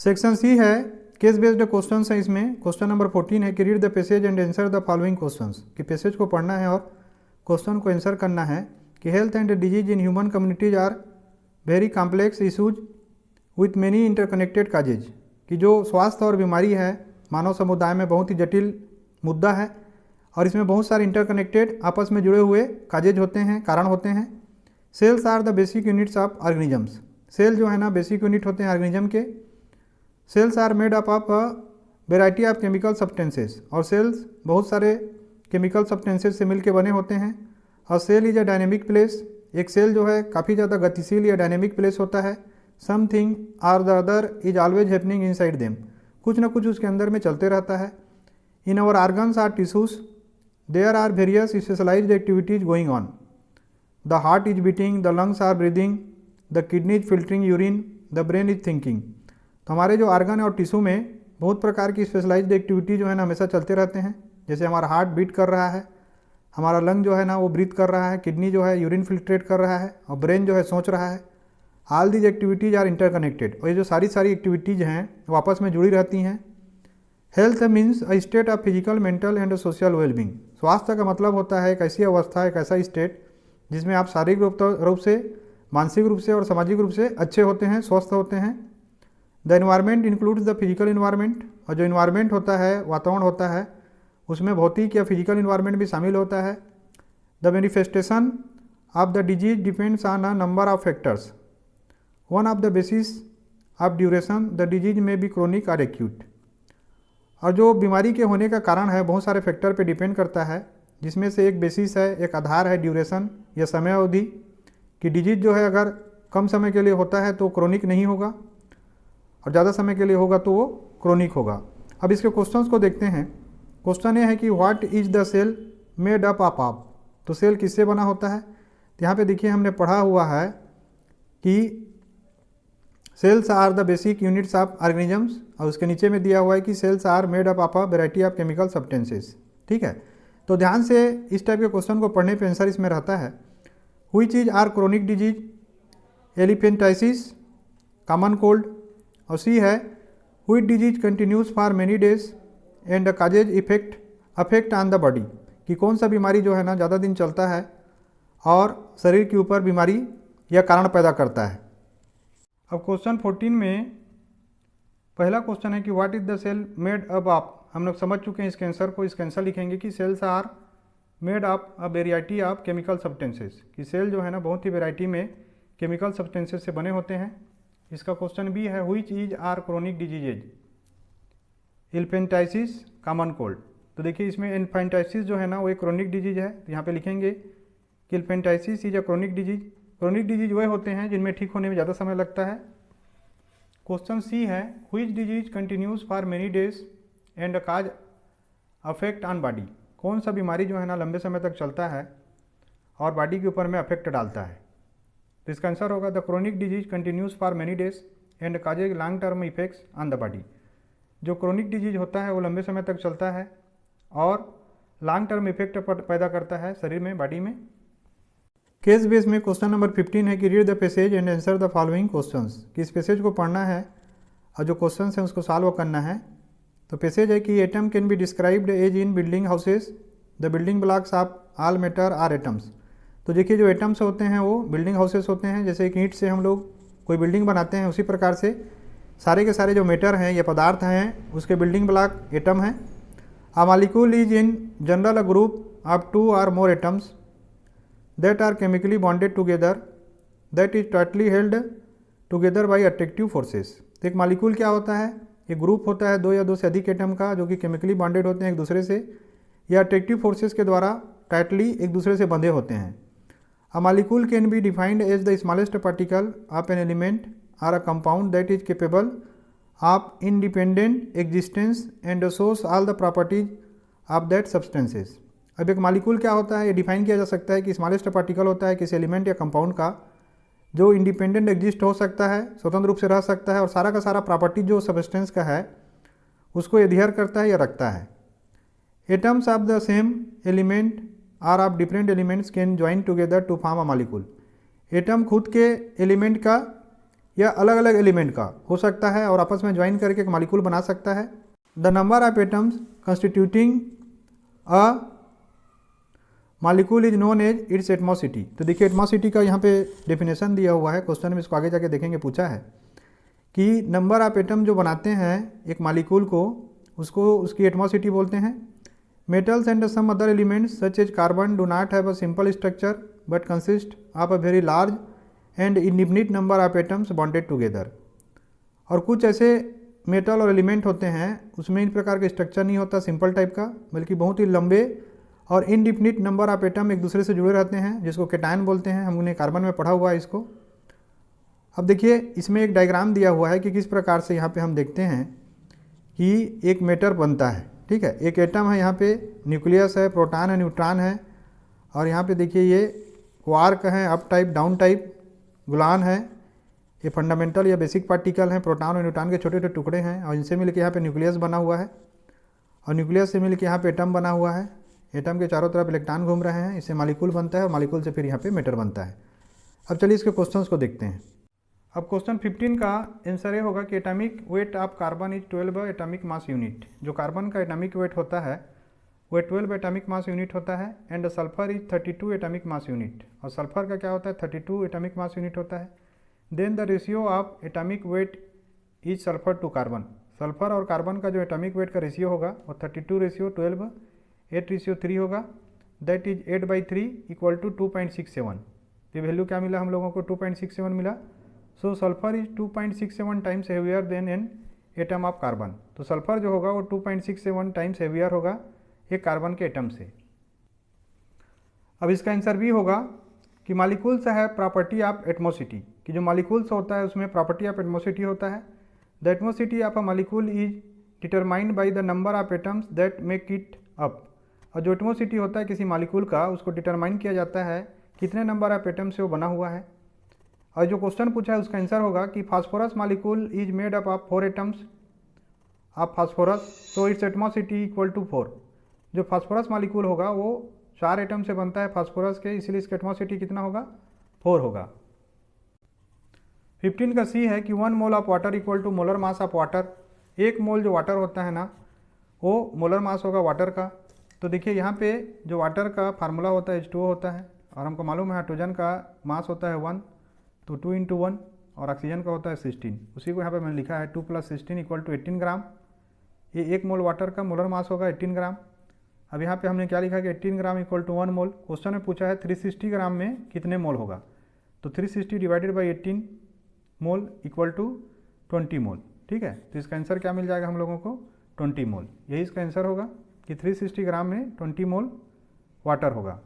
Section C है case based question है। इसमें क्वेश्चन नंबर 14 है कि read the passage and answer the following questions, कि पैसेज को पढ़ना है और क्वेश्चन को आंसर करना है कि health and disease in human communities are very complex issues with many interconnected causes, कि जो स्वास्थ्य और बीमारी है मानव समुदाय में बहुत ही जटिल मुद्दा है और इसमें बहुत सारे इंटरकनेक्टेड आपस में जुड़े हुए काजेज होते हैं, कारण होते हैं। Cells are the basic units of organisms, cell जो है ना बेसिक यूनिट होते हैं ऑर्गेनिज्म के। Cells are made up of variety of chemical substances, और सेल्स बहुत सारे केमिकल सब्सटेंसेस से मिलकर बने होते हैं। और cell is a dynamic place, एक सेल जो है काफ़ी ज़्यादा गतिशील या डायनेमिक प्लेस होता है। Something or the other is always happening inside them, कुछ ना कुछ उसके अंदर में चलते रहता है। In our organs or tissues, there are various specialised activities going on. The heart is beating, the lungs are breathing, the kidney is filtering urine, the brain is thinking. तो हमारे जो आर्गन और टिश्यू में बहुत प्रकार की specialised activity जो है ना हमेशा चलते रहते हैं। जैसे हमारा हार्ट बीट कर रहा है, हमारा लंग जो है ना वो ब्रीथ कर रहा है, किडनी जो है यूरिन फिल्ट्रेट कर रहा है और ब्रेन जो है सोच रहा है। All these activities are interconnected, और ये जो सारी एक्टिविटीज़ हैं वो आपस में जुड़ी रहती हैं। Health means a state of physical, mental and social wellbeing, स्वास्थ्य का मतलब होता है एक ऐसी अवस्था, एक ऐसा स्टेट जिसमें आप शारीरिक रूप से, मानसिक रूप से और सामाजिक रूप से अच्छे होते हैं, स्वस्थ होते हैं। The environment includes the physical environment, और जो इन्वायरमेंट होता है, वातावरण होता है, उसमें भौतिक या फिजिकल इन्वायरमेंट भी शामिल होता है। The manifestation of the disease depends on a number of factors, one of the basis of duration, the disease में बी क्रोनिक और एक्यूट। और जो बीमारी के होने का कारण है बहुत सारे फैक्टर पे डिपेंड करता है, जिसमें से एक बेसिस है, एक आधार है ड्यूरेशन या समय अवधि, कि डिजीज जो है अगर कम समय के लिए होता है तो क्रोनिक नहीं होगा और ज़्यादा समय के लिए होगा तो वो क्रोनिक होगा। अब इसके क्वेश्चंस को देखते हैं। क्वेश्चन ये है कि what is the cell made up of, तो सेल किससे बना होता है। तो यहाँ पे देखिए हमने पढ़ा हुआ है कि cells are the basic units of organisms, और उसके नीचे में दिया हुआ है कि cells are made up of a variety of chemical substances. ठीक है, तो ध्यान से इस टाइप के क्वेश्चन को पढ़ने पे आंसर इसमें रहता है। Which is are chronic disease, elephantiasis, common cold. और सी है which disease continues for many days and causes effect affect on the body, कि कौन सा बीमारी जो है ना ज़्यादा दिन चलता है और शरीर के ऊपर बीमारी या कारण पैदा करता है। अब क्वेश्चन 14 में पहला क्वेश्चन है कि what is the cell made up of, हम लोग समझ चुके हैं इसके आंसर को। इसका आंसर लिखेंगे कि cells are made of a variety of chemical substances, कि सेल जो है ना बहुत ही वेराइटी में केमिकल सब्सटेंसेस से बने होते हैं। इसका क्वेश्चन बी है which is are chronic diseases, इन्फेंटाइसिस, कॉमन कोल्ड। तो देखिए इसमें इन्फेंटाइसिस जो है ना वो एक क्रोनिक डिजीज है, तो यहाँ पे लिखेंगे कि इन्फेंटाइसिस is a chronic disease. Chronic disease वह होते हैं जिनमें ठीक होने में ज़्यादा समय लगता है। क्वेश्चन सी है which disease continues for many days and cause affect on body, कौन सा बीमारी जो है ना लंबे समय तक चलता है और बॉडी के ऊपर में अफेक्ट डालता है। तो इसका आंसर होगा the chronic disease continues for many days and causes long term effects on the body. जो क्रोनिक डिजीज होता है वो लंबे समय तक चलता है और लॉन्ग टर्म इफेक्ट पैदा करता है शरीर में, बॉडी में। केस बेस में क्वेश्चन नंबर 15 है कि read the passage and answer the following questions, कि इस पैसेज को पढ़ना है और जो क्वेश्चंस हैं उसको सॉल्व करना है। तो पैसेज है कि atom can be described as in building houses, the building blocks of all matter are atoms. तो देखिए जो एटम्स होते हैं वो बिल्डिंग हाउसेस होते हैं, जैसे एक ईंट से हम लोग कोई बिल्डिंग बनाते हैं उसी प्रकार से सारे के सारे जो मैटर हैं या पदार्थ हैं उसके बिल्डिंग ब्लॉक एटम हैं। A molecule is in general a group of 2 or more atoms that are chemically bonded together that is tightly held together by attractive forces। तो एक मॉलिक्यूल क्या होता है, एक ग्रुप होता है 2 या 2 से अधिक एटम का जो कि केमिकली बॉन्डेड होते हैं एक दूसरे से या अट्रैक्टिव फोर्सेस के द्वारा टाइटली एक दूसरे से बंधे होते हैं। A molecule can be defined as the smallest particle of an element और a compound that is capable of independent existence and shows all the properties of that substances. अब एक मॉलिक्यूल क्या होता है ये डिफाइन किया जा सकता है कि स्मॉलेस्ट पार्टिकल होता है किसी एलिमेंट या कंपाउंड का जो इंडिपेंडेंट एग्जिस्ट हो सकता है, स्वतंत्र रूप से रह सकता है और सारा का सारा प्रॉपर्टी जो सब्सटेंस का है उसको एडहियर करता है या रखता है। Atoms of the same element or of different elements can join together to form a molecule. Atom खुद के एलिमेंट का या अलग अलग एलिमेंट का हो सकता है और आपस में ज्वाइन करके एक मालिक्यूल बना सकता है। The number of atoms constituting a molecule is known as its atomicity. तो देखिए एटमॉसिटी का यहाँ पे डेफिनेशन दिया हुआ है, क्वेश्चन में इसको आगे जाके देखेंगे, पूछा है कि नंबर ऑफ एटम जो बनाते हैं एक मालिक्यूल को, उसको उसकी एटमॉसिटी बोलते हैं। Metals and some other elements such as carbon do not have a simple structure but consist of a very large and indefinite number of atoms bonded together. और कुछ ऐसे मेटल और एलिमेंट होते हैं उसमें इन प्रकार का स्ट्रक्चर नहीं होता सिंपल टाइप का, बल्कि बहुत ही लंबे और इनडिफिनिट नंबर ऑफ एटम एक दूसरे से जुड़े रहते हैं, जिसको केटायन बोलते हैं। हमने कार्बन में पढ़ा हुआ है इसको। अब देखिए इसमें एक डायग्राम दिया हुआ है कि किस प्रकार से यहाँ पे हम देखते हैं कि एक मैटर बनता है। ठीक है, एक एटम है, यहाँ पे न्यूक्लियस है, प्रोटॉन है, न्यूट्रॉन है, और यहाँ पे देखिए ये क्वार्क है, अप टाइप डाउन टाइप, गुलान है, ये फंडामेंटल या बेसिक पार्टिकल हैं, प्रोटॉन और न्यूट्रॉन के छोटे छोटे टुकड़े हैं, और इनसे मिलकर यहाँ पे न्यूक्लियस बना हुआ है, और न्यूक्लियस से मिलकर यहाँ पे एटम बना हुआ है। एटम के चारों तरफ इलेक्ट्रॉन घूम रहे हैं, इससे मॉलिक्यूल बनता है, और मॉलिक्यूल से फिर यहाँ पे मैटर बनता है। अब चलिए इसके क्वेश्चंस को देखते हैं। अब क्वेश्चन 15 का आंसर ये होगा कि atomic weight of carbon is 12 atomic mass unit. जो कार्बन का एटॉमिक वेट होता है वो 12 एटॉमिक मास यूनिट होता है। And sulphur is 32 atomic mass unit, और सल्फर का क्या होता है 32 एटॉमिक मास यूनिट होता है। Then the ratio of atomic weight is sulphur to carbon. Sulphur और कार्बन का जो एटॉमिक वेट का रेशियो होगा वो 32 रेशियो 12 8 रेशियो 3 होगा। That is 8/3 equal to 2.67। ये वैल्यू क्या मिला हम लोगों को 2.67 मिला। So sulphur is 2.67 times heavier than an atom of carbon. तो सल्फर जो होगा वो 2.67 टाइम्स हेवियर होगा एक कार्बन के एटम से। अब इसका आंसर भी होगा कि मॉलिक्यूल्स है प्रॉपर्टी ऑफ एटमॉसिटी, कि जो मॉलिक्यूल्स होता है उसमें प्रॉपर्टी ऑफ एटमॉसिटी होता है। The atomicity of a molecule is determined by the number of atoms that make it up. और जो एटमॉसिटी होता है किसी मॉलिक्यूल का, उसको डिटरमाइन किया जाता है कितने नंबर ऑफ एटम से वो बना हुआ है। और जो क्वेश्चन पूछा है उसका आंसर होगा कि phosphorus molecule is made up of 4 atoms of phosphorus, so its atomicity equal to 4। जो फास्फोरस मॉलिक्यूल होगा वो 4 एटम से बनता है फास्फोरस के, इसलिए इसका एटमॉसिटी कितना होगा 4 होगा। 15 का सी है कि 1 mole of water equal to molar mass of water. 1 mole जो वाटर होता है ना वो मोलर मास होगा वाटर का। तो देखिए यहाँ पे जो वाटर का फार्मूला होता है H2O होता है, और हमको मालूम है हाइड्रोजन का मास होता है 1, तो 2 × 1, और ऑक्सीजन का होता है 16। उसी को यहाँ पे मैंने लिखा है 2 + 16 इक्वल टू 18 ग्राम। ये 1 मोल वाटर का मोलर मास होगा 18 ग्राम। अब यहाँ पे हमने क्या लिखा कि 18 gram equal to 1 mole. Question में पूछा है 360 ग्राम में कितने मोल होगा, तो 360 divided by 18 mole equal to 20 mole. ठीक है, तो इसका आंसर क्या मिल जाएगा हम लोगों को 20 मोल। यही इसका आंसर होगा कि 360 ग्राम में 20 मोल वाटर होगा।